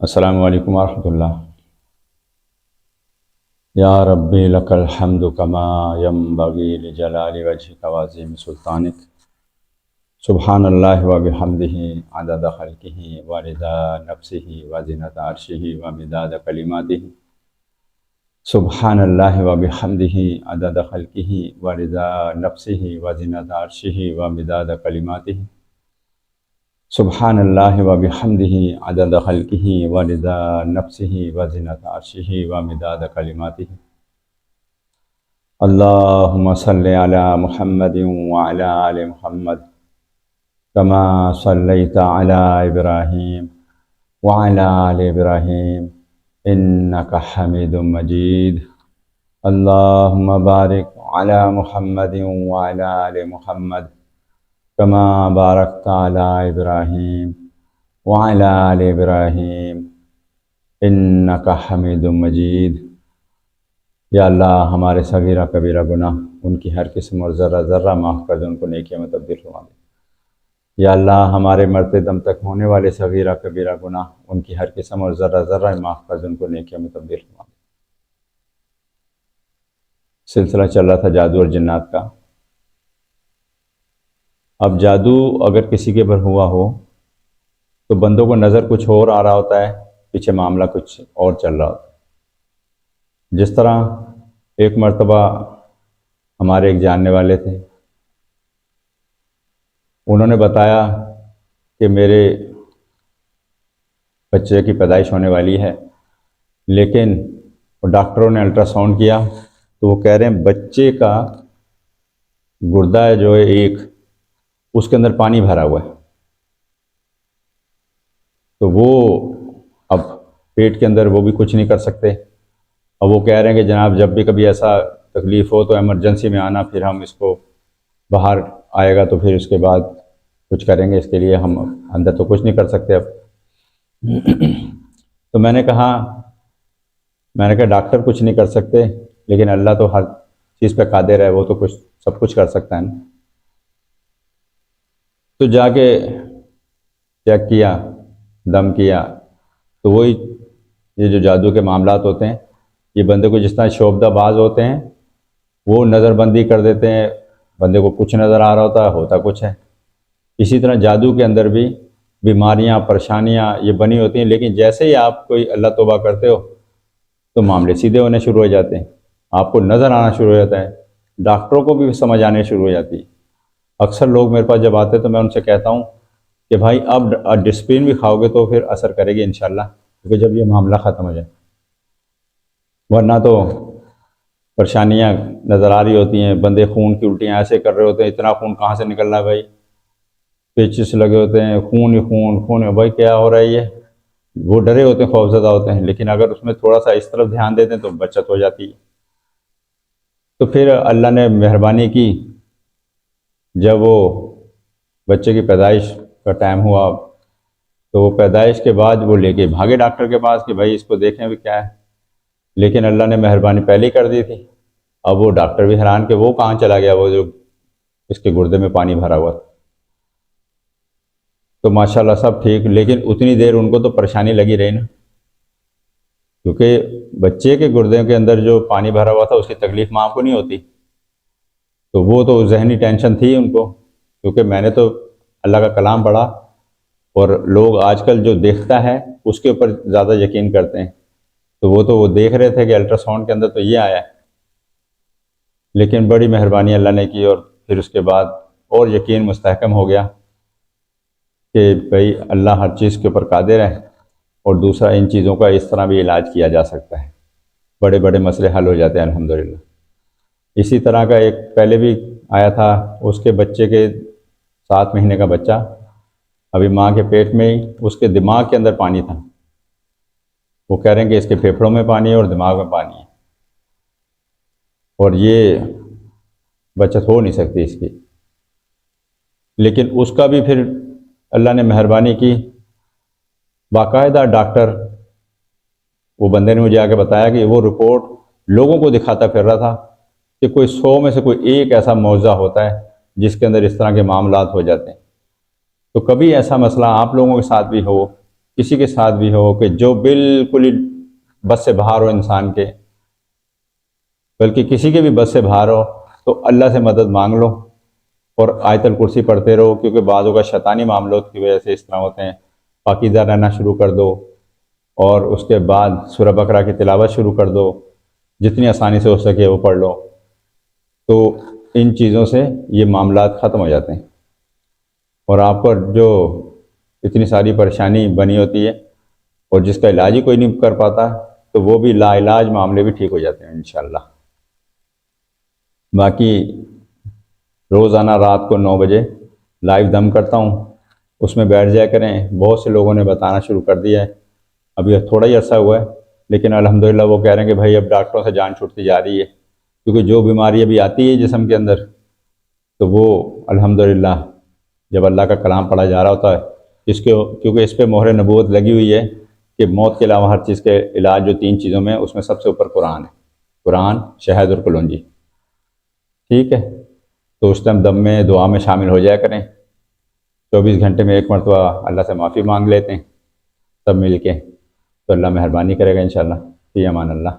अस्सलामु अलैकुम वरहमतुल्लाह। या रब्बी लकल हम्दु कमा यंबगी लिजलाली वजहिका व अज़ीम सुल्तानिक। सुब्हानल्लाहि व बिहम्दिही अदद खल्किही व रिदा नफ्सिही व ज़िनता अर्शिही व मिदाद कलिमातिही। सुब्हानल्लाहि व बिहम्दिही अदद खल्किही व रिदा नफ्सिही व ज़िनता अर्शिही व मिदाद कलिमातिही। सुब्हानल्लाहि व बिहम्दिही अदद खल्किही व रिदा नफ्सिही व ज़िनता अर्शिही व मिदाद कलिमातिही। अल्लाहुम्मा सल्लि अला मुहम्मदिन व अला आलि मुहम्मद कमा सल्लैता अला इब्राहीम व अला आलि इब्राहीम इन्नका हमीदुम मजीद। अल्लाहुम्मा बारिक अला मुहम्मदिन व अला आलि मुहम्मद कमा बारकता अला इब्राहीम व अला आलि इब्राहीम इन्नका हमीदुम मजीद। या अल्लाह, हमारे सगीरा कबीरा गुनाह उनकी हर किस्म और ज़र्रा ज़र्रा माफ़ कर दे, उनको नेकियों में तब्दील फरमा दे। या अल्लाह, हमारे मरते दम तक होने वाले सगीरा कबीरा गुनाह उनकी हर किस्म और ज़र्रा ज़र्रा माफ़ कर दे, उनको नेकियों में तब्दील फरमा दे। सिलसिला चल रहा था जादू और जिन्नात का। अब जादू अगर किसी के ऊपर हुआ हो तो बंदों को नज़र कुछ और आ रहा होता है, पीछे मामला कुछ और चल रहा होता है। जिस तरह एक मर्तबा हमारे एक जानने वाले थे, उन्होंने बताया कि मेरे बच्चे की पैदाइश होने वाली है, लेकिन डॉक्टरों ने अल्ट्रासाउंड किया तो वो कह रहे हैं बच्चे का गुर्दा है जो है एक, उसके अंदर पानी भरा हुआ है। तो वो अब पेट के अंदर वो भी कुछ नहीं कर सकते। अब वो कह रहे हैं कि जनाब, जब भी कभी ऐसा तकलीफ़ हो तो इमरजेंसी में आना, फिर हम इसको बाहर आएगा तो फिर उसके बाद कुछ करेंगे, इसके लिए हम अंदर तो कुछ नहीं कर सकते अब। तो मैंने कहा डॉक्टर कुछ नहीं कर सकते, लेकिन अल्लाह तो हर चीज़ पे कादिर है, वो तो कुछ सब कुछ कर सकता है ना। तो जाके चेक किया, दम किया, तो वही ये जो जादू के मामलात होते हैं, ये बंदे को जिस तरह शोबदाबाज होते हैं वो नज़रबंदी कर देते हैं, बंदे को कुछ नज़र आ रहा होता है, होता कुछ है। इसी तरह जादू के अंदर भी बीमारियां, परेशानियां ये बनी होती हैं, लेकिन जैसे ही आप कोई अल्लाह तौबा करते हो तो मामले सीधे होने शुरू हो जाते हैं, आपको नज़र आना शुरू हो जाता है, डॉक्टरों को भी समझ आने शुरू हो जाती है। अक्सर लोग मेरे पास जब आते हैं तो मैं उनसे कहता हूँ कि भाई अब डिस्प्रिन भी खाओगे तो फिर असर करेगी इंशाल्लाह, क्योंकि जब ये मामला ख़त्म हो जाए, वरना तो परेशानियां नज़र आ रही होती हैं। बंदे खून की उल्टियाँ ऐसे कर रहे होते हैं, इतना खून कहाँ से निकल रहा है भाई, पेचिस लगे होते हैं, खून ही खून, खून है भाई, क्या हो रहा है ये। वो डरे होते हैं, खौफजदा होते हैं, लेकिन अगर उसमें थोड़ा सा इस तरफ ध्यान देते हैं तो बचत हो जाती है। तो फिर अल्लाह ने मेहरबानी की, जब वो बच्चे की पैदाइश का टाइम हुआ तो वो पैदाइश के बाद वो लेके भागे डॉक्टर के पास कि भाई इसको देखें भी क्या है, लेकिन अल्लाह ने मेहरबानी पहले ही कर दी थी। अब वो डॉक्टर भी हैरान कि वो कहाँ चला गया, वो जो इसके गुर्दे में पानी भरा हुआ था। तो माशाल्लाह सब ठीक, लेकिन उतनी देर उनको तो परेशानी लगी रही ना, क्योंकि बच्चे के गुर्दे के अंदर जो पानी भरा हुआ था उसकी तकलीफ़ माँ को नहीं होती, तो वो तो जहनी टेंशन थी उनको। क्योंकि मैंने तो अल्लाह का कलाम पढ़ा और लोग आजकल जो देखता है उसके ऊपर ज़्यादा यकीन करते हैं, तो वो देख रहे थे कि अल्ट्रासाउंड के अंदर तो ये आया है, लेकिन बड़ी मेहरबानी अल्लाह ने की और फिर उसके बाद और यकीन मुस्तहकम हो गया कि भाई अल्लाह हर चीज़ के ऊपर कादिर है। और दूसरा, इन चीज़ों का इस तरह भी इलाज किया जा सकता है, बड़े बड़े मसले हल हो जाते हैं अल्हम्दुलिल्लाह। इसी तरह का एक पहले भी आया था, उसके बच्चे के 7 महीने का बच्चा अभी माँ के पेट में ही, उसके दिमाग के अंदर पानी था। वो कह रहे हैं कि इसके फेफड़ों में पानी है और दिमाग में पानी है, और ये बचत हो नहीं सकती इसकी। लेकिन उसका भी फिर अल्लाह ने मेहरबानी की, बाकायदा डॉक्टर, वो बंदे ने मुझे आके बताया कि वो रिपोर्ट लोगों को दिखाता फिर रहा था कि कोई 100 में से कोई एक ऐसा मौज़ा होता है जिसके अंदर इस तरह के मामलात हो जाते हैं। तो कभी ऐसा मसला आप लोगों के साथ भी हो किसी के साथ भी हो कि जो बिल्कुल ही बस से बाहर हो इंसान के, बल्कि किसी के भी बस से बाहर हो, तो अल्लाह से मदद मांग लो और आयतल कुर्सी पढ़ते रहो, क्योंकि बाज़ों का शैतानी मामलों की वजह से इस तरह होते हैं। पाकीज़ा रहना शुरू कर दो और उसके बाद सूरह बकरा की तिलावत शुरू कर दो, जितनी आसानी से हो सके वो पढ़ लो, तो इन चीज़ों से ये मामलात ख़त्म हो जाते हैं और आपको जो इतनी सारी परेशानी बनी होती है और जिसका इलाज ही कोई नहीं कर पाता, तो वो भी लाइलाज मामले भी ठीक हो जाते हैं इंशाअल्लाह। बाकी रोज़ाना रात को 9 बजे लाइव दम करता हूँ, उसमें बैठ जाया करें। बहुत से लोगों ने बताना शुरू कर दिया है, अभी थोड़ा ही अर्सा हुआ है, लेकिन अल्हम्दुलिल्लाह वो कह रहे हैं कि भाई अब डॉक्टरों से जान छूटती जा रही है, क्योंकि जो बीमारी अभी आती है जिस्म के अंदर, तो वो अल्हम्दुलिल्लाह जब अल्लाह का कलाम पढ़ा जा रहा होता है, इसके क्योंकि इस पर मोहर नबूवत लगी हुई है कि मौत के अलावा हर चीज़ के इलाज जो 3 चीज़ों में, उसमें सबसे ऊपर कुरान है। कुरान, शहद और कलौंजी। ठीक है, तो उस टाइम दम में दुआ में शामिल हो जाया करें। 24 घंटे में 1 मरतबा अल्लाह से माफ़ी मांग लेते हैं सब मिल के, तो अल्लाह मेहरबानी करेगा इंशाअल्लाह। फ़ी अमान अल्लाह।